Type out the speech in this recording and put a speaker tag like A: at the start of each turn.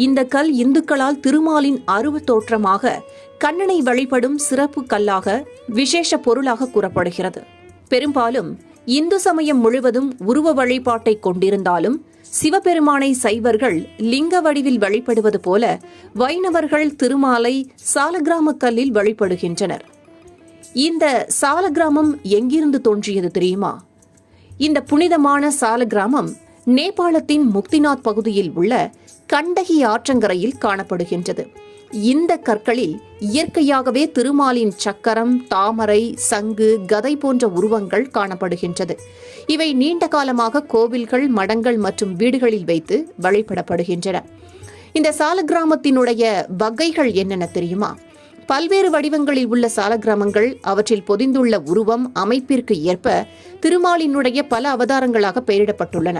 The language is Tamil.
A: இந்த கல் இந்துக்களால் திருமாலின் அருவத் தோற்றமாக கண்ணனை வழிபடும் சிறப்பு கல்லாக விசேஷ பொருளாக கூறப்படுகிறது. பெரும்பாலும் இந்து சமயம் முழுவதும் உருவ வழிபாட்டை கொண்டிருந்தாலும் சிவபெருமானை சைவர்கள் லிங்க வடிவில் வழிபடுவது போல வைணவர்கள் திருமாலை சாலக்கிராம கல்லில் வழிபடுகின்றனர். இந்த சாலக்கிராமம் எங்கிருந்து தோன்றியது தெரியுமா? இந்த புனிதமான சாலக்கிராமம் நேபாளத்தின் முக்திநாத் பகுதியில் உள்ள கண்டகி ஆற்றங்கரையில் காணப்படுகின்றது. இந்த கற்களில் இயற்கையாகவே திருமாலின் சக்கரம், தாமரை, சங்கு, கதை போன்ற உருவங்கள் காணப்படுகின்றது. இவை நீண்ட காலமாக கோவில்கள், மடங்கள் மற்றும் வீடுகளில் வைத்து வழிபடப்படுகின்றன. இந்த சாலக்கிராமத்தினுடைய வகைகள் என்னென்ன தெரியுமா? பல்வேறு வடிவங்களில் உள்ள சாலக்கிராமங்கள் அவற்றில் பொதிந்துள்ள உருவம், அமைப்பிற்கு ஏற்ப திருமாலினுடைய பல அவதாரங்களாக பெயரிடப்பட்டுள்ளன.